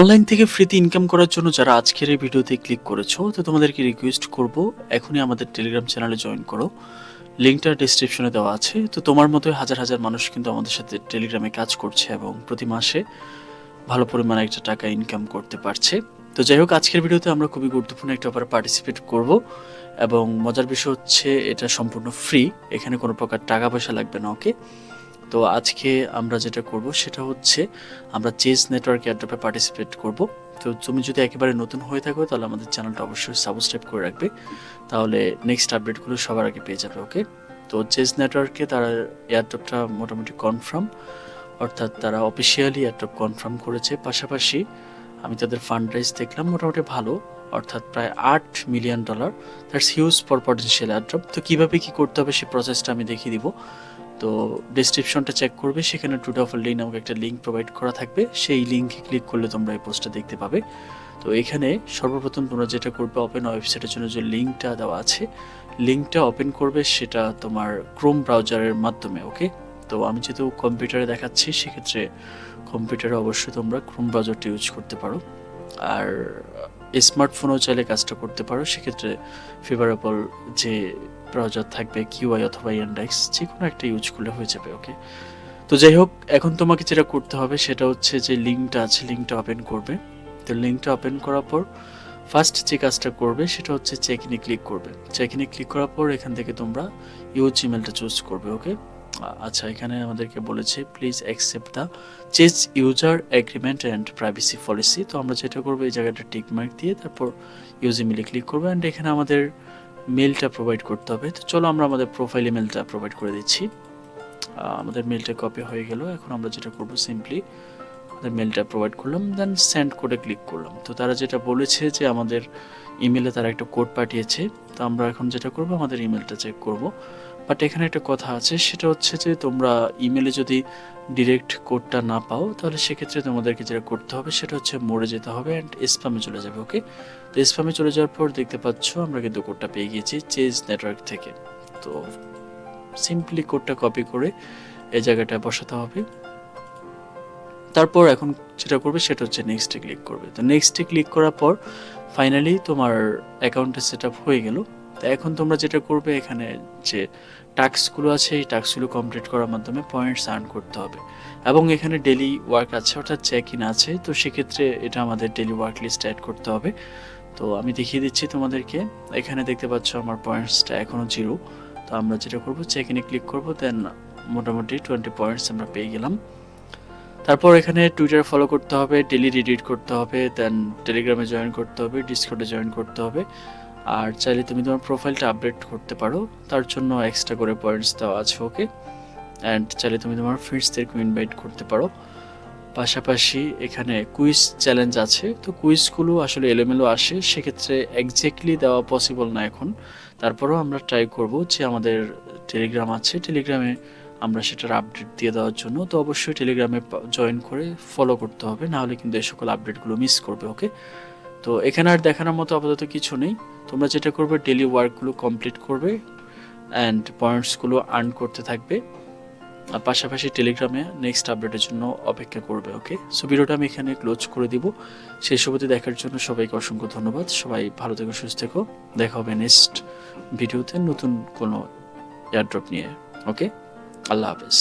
Online থেকে ফ্রিতে income করার জন্য যারা আজকের এই ভিডিওতে ক্লিক করেছো, তো তোমাদেরকে রিকোয়েস্ট করব এখনই আমাদের টেলিগ্রাম চ্যানেলে জয়েন করো। লিঙ্কটা ডেসক্রিপশনে দেওয়া আছে। তো তোমার মতোই হাজার হাজার মানুষ কিন্তু আমাদের সাথে টেলিগ্রামে কাজ করছে এবং প্রতি মাসে ভালো পরিমাণে একটা টাকা ইনকাম করতে পারছে। তো যাই হোক, আজকের ভিডিওতে আমরা খুবই গুরুত্বপূর্ণ একটা ব্যাপারে পার্টিসিপেট করব এবং মজার বিষয় হচ্ছে এটা সম্পূর্ণ ফ্রি, এখানে কোনো প্রকার টাকা পয়সা লাগবে না। ওকে, তো আজকে আমরা যেটা করব সেটা হচ্ছে আমরা চেজ নেটওয়ার্ক এয়ারড্রপে পার্টিসিপেট করব। তো তুমি যদি একেবারে নতুন হয়ে থাকো তাহলে আমাদের চ্যানেলটা অবশ্যই সাবস্ক্রাইব করে রাখবে, তাহলে নেক্সট আপডেটগুলো সবার আগে পেয়ে যাবে। ওকে, তো চেজ নেটওয়ার্কে তারা এয়ারড্রপটা মোটামুটি কনফার্ম, অর্থাৎ তারা অফিসিয়ালি এয়ারড্রপ কনফার্ম করেছে। পাশাপাশি আমি তাদের ফান্ড রাইজ দেখলাম মোটামুটি ভালো, অর্থাৎ প্রায় $8 million. That's huge for potential airdrop. তো কীভাবে কী করতে হবে সেই প্রসেসটা আমি দেখিয়ে দিব। তো ডেসক্রিপশনটা চেক করবে, সেখানে টুডে অফার লিঙ্ক নামক একটা লিঙ্ক প্রোভাইড করা থাকবে, সেই লিঙ্কে ক্লিক করলে তোমরা এই পোস্টটা দেখতে পাবে। তো এখানে সর্বপ্রথম তোমরা যেটা করবে, ওপেন ওয়েবসাইটের জন্য যে লিঙ্কটা দেওয়া আছে, লিঙ্কটা ওপেন করবে সেটা তোমার ক্রোম ব্রাউজারের মাধ্যমে। ওকে, তো আমি যেহেতু কম্পিউটারে দেখাচ্ছি সেক্ষেত্রে কম্পিউটারে অবশ্যই তোমরা ক্রোম ব্রাউজারটা ইউজ করতে পারো, আর স্মার্টফোনেও চাইলে কাজটা করতে পারো। সেক্ষেত্রে ফেভারেবল যে ব্রাউজার থাকবে কিউআই অথবা ইয়ান্ডেক্স, যে কোনো একটা ইউজ করলে হয়ে যাবে। ওকে, তো যাই হোক, এখন তোমাকে যেটা করতে হবে সেটা হচ্ছে যে লিঙ্কটা আছে, লিঙ্কটা ওপেন করবে। তো লিঙ্কটা ওপেন করার পর ফার্স্ট যে কাজটা করবে সেটা হচ্ছে চেক ইনে ক্লিক করবে। চেক ইনে ক্লিক করার পর এখান থেকে তোমরা ইউজ ইমেলটা চুজ করবে। ওকে, আচ্ছা, এখানে আমাদেরকে বলেছে please accept the chase user agreement and privacy policy. তো আমরা যেটা করবো এই জায়গাটা টিক মার্ক দিয়ে তারপর ইউজ ইমেলে ক্লিক করবো, অ্যান্ড এখানে আমাদের মেলটা প্রোভাইড করতে হবে। তো চলো আমরা আমাদের প্রোফাইল ইমেলটা প্রোভাইড করে দিচ্ছি। আমাদের মেলটা কপি হয়ে গেল। এখন আমরা যেটা করবো সিম্পলি আমাদের মেলটা প্রোভাইড করলাম, দেন সেন্ড কোডে ক্লিক করলাম। তো তারা যেটা বলেছে যে আমাদের ইমেলে তারা একটা কোড পাঠিয়েছে। তো আমরা এখন যেটা করবো আমাদের ইমেলটা চেক করব। বাট এখানে একটা কথা আছে, সেটা হচ্ছে যে তোমরা ইমেলে যদি ডিরেক্ট কোডটা না পাও তাহলে সেক্ষেত্রে তোমাদেরকে যেটা করতে হবে সেটা হচ্ছে মোড়ে যেতে হবে অ্যান্ড স্প্যামে চলে যাবে। ওকে, তো স্প্যামে চলে যাওয়ার পর দেখতে পাচ্ছ আমরা কিন্তু কোডটা পেয়ে গিয়েছি চেজ নেটওয়ার্ক থেকে। তো সিম্পলি কোডটা কপি করে এই জায়গাটায় বসাতে হবে। তারপর এখন যেটা করবে সেটা হচ্ছে নেক্সটে ক্লিক করবে। তো নেক্সটে ক্লিক করার পর ফাইনালি তোমার অ্যাকাউন্টটা সেট আপ হয়ে গেল। তো এখন তোমরা যেটা করবে, এখানে যে টাস্কগুলো আছে এই টাস্কগুলো কমপ্লিট করার মাধ্যমে পয়েন্টস আর্ন করতে হবে, এবং এখানে ডেলি ওয়ার্ক আছে অর্থাৎ চেক ইন আছে। তো সেক্ষেত্রে এটা আমাদের ডেলি ওয়ার্ক লিস্ট অ্যাড করতে হবে। তো আমি দেখিয়ে দিচ্ছি তোমাদেরকে, এখানে দেখতে পাচ্ছ আমার পয়েন্টসটা এখনও 0। তো আমরা যেটা করবো চেক ইনে ক্লিক করবো, দেন মোটামুটি 20 পয়েন্টস আমরা পেয়ে গেলাম। তারপর এখানে টুইটার ফলো করতে হবে, ডেলি রিডিট করতে হবে, দেন টেলিগ্রামে জয়েন করতে হবে, ডিসকর্ডে জয়েন করতে হবে, আর চাইলে তুমি তোমার প্রোফাইলটা আপডেট করতে পারো, তার জন্য এক্সট্রা করে পয়েন্টস দেওয়া আছে। ওকে, অ্যান্ড চাইলে তুমি তোমার ফ্রেন্ডসদেরকে ইনভাইট করতে পারো। পাশাপাশি এখানে কুইজ চ্যালেঞ্জ আছে। তো কুইজগুলো আসলে এলোমেলো আসে, সেক্ষেত্রে এক্স্যাক্টলি দেওয়া পসিবল না এখন। তারপরেও আমরা ট্রাই করব যে আমাদের টেলিগ্রাম আছে, টেলিগ্রামে আমরা সেটার আপডেট দিয়ে দেওয়ার জন্য। তো অবশ্যই টেলিগ্রামে জয়েন করে ফলো করতে হবে, নাহলে কিন্তু এই সকল আপডেটগুলো মিস করবে। ওকে, তো এখানে আর দেখানোর মতো আপাতত কিছু নেই। তোমরা যেটা করবে ডেলি ওয়ার্কগুলো কমপ্লিট করবে অ্যান্ড পয়েন্টসগুলো আর্ন করতে থাকবে, আর পাশাপাশি টেলিগ্রামে নেক্সট আপডেটের জন্য অপেক্ষা করবে। ওকে, সো ভিডিওটা আমি এখানে ক্লোজ করে দিব। সেই সুবিধা দেখার জন্য সবাইকে অসংখ্য ধন্যবাদ। সবাই ভালো থেকো, সুস্থ থেকো। দেখা হবে নেক্সট ভিডিওতে নতুন কোনো এয়ারড্রপ নিয়ে। ওকে, আল্লাহ হাফেজ।